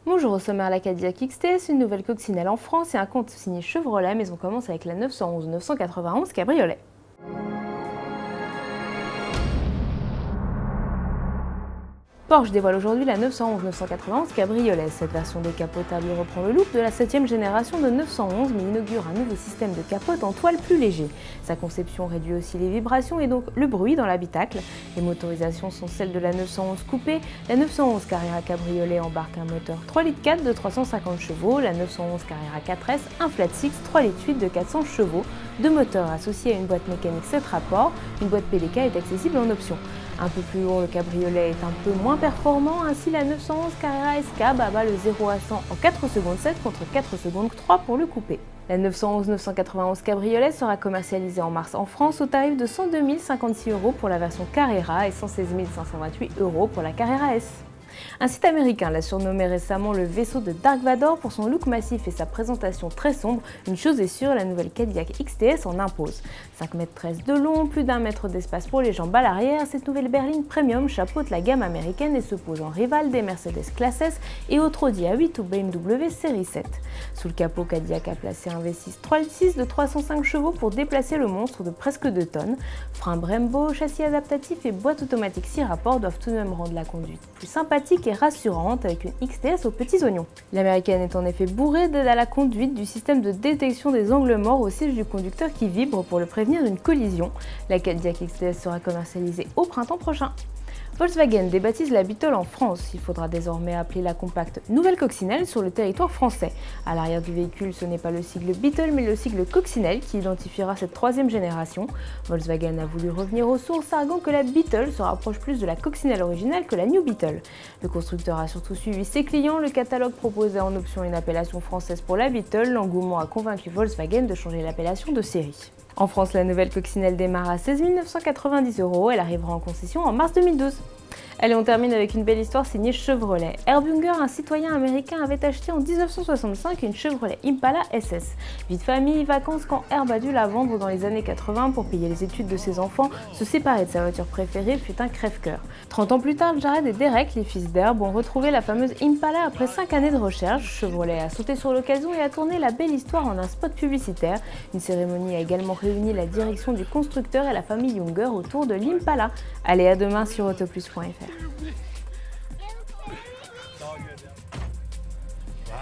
Bonjour, au sommaire la Cadillac XTS, une nouvelle coccinelle en France et un compte signé Chevrolet, mais on commence avec la 911-991 Cabriolet. Porsche dévoile aujourd'hui la 911-991 Cabriolet. Cette version décapotable reprend le look de la 7e génération de 911 mais inaugure un nouveau système de capote en toile plus léger. Sa conception réduit aussi les vibrations et donc le bruit dans l'habitacle. Les motorisations sont celles de la 911 coupé. La 911 Carrera Cabriolet embarque un moteur 3,4 litres de 350 chevaux, la 911 Carrera 4S un flat six 3,8 litres de 400 chevaux, deux moteurs associés à une boîte mécanique 7 rapports. Une boîte PDK est accessible en option. Un peu plus lourd, le cabriolet est un peu moins performant, ainsi la 911 Carrera SK bat le 0 à 100 en 4 secondes 7 contre 4 secondes 3 pour le coupé. La 911-991 Cabriolet sera commercialisée en mars en France au tarif de 102 056 € pour la version Carrera et 116 528 € pour la Carrera S. Un site américain l'a surnommé récemment le vaisseau de Dark Vador pour son look massif et sa présentation très sombre. Une chose est sûre, la nouvelle Cadillac XTS en impose. 5,13 m de long, plus d'1 mètre d'espace pour les jambes à l'arrière, cette nouvelle berline premium chapeaute la gamme américaine et se pose en rival des Mercedes Classe S et autres Audi A8 ou BMW Série 7. Sous le capot, Cadillac a placé un V6 3.6 de 305 chevaux pour déplacer le monstre de presque 2 tonnes. Frein Brembo, châssis adaptatif et boîte automatique 6 rapports doivent tout de même rendre la conduite plus sympathique et rassurante avec une XTS aux petits oignons. L'américaine est en effet bourrée d'aide à la conduite du système de détection des angles morts au siège du conducteur qui vibre pour le prévenir d'une collision. La Cadillac XTS sera commercialisée au printemps prochain. Volkswagen débaptise la Beetle en France. Il faudra désormais appeler la compacte nouvelle coccinelle sur le territoire français. À l'arrière du véhicule, ce n'est pas le sigle Beetle mais le sigle coccinelle qui identifiera cette troisième génération. Volkswagen a voulu revenir aux sources, arguant que la Beetle se rapproche plus de la coccinelle originale que la New Beetle. Le constructeur a surtout suivi ses clients. Le catalogue proposait en option une appellation française pour la Beetle. L'engouement a convaincu Volkswagen de changer l'appellation de série. En France, la nouvelle coccinelle démarre à 16 990 €. Elle arrivera en concession en mars 2012. Allez, on termine avec une belle histoire signée Chevrolet. Herb Unger, un citoyen américain, avait acheté en 1965 une Chevrolet Impala SS. Vie de famille, vacances, quand Herb a dû la vendre dans les années 80 pour payer les études de ses enfants, se séparer de sa voiture préférée fut un crève-cœur. 30 ans plus tard, Jared et Derek, les fils d'Herb, ont retrouvé la fameuse Impala après 5 années de recherche. Chevrolet a sauté sur l'occasion et a tourné la belle histoire en un spot publicitaire. Une cérémonie a également réuni la direction du constructeur et la famille Unger autour de l'Impala. Allez, à demain sur autoplus.fr. Wow.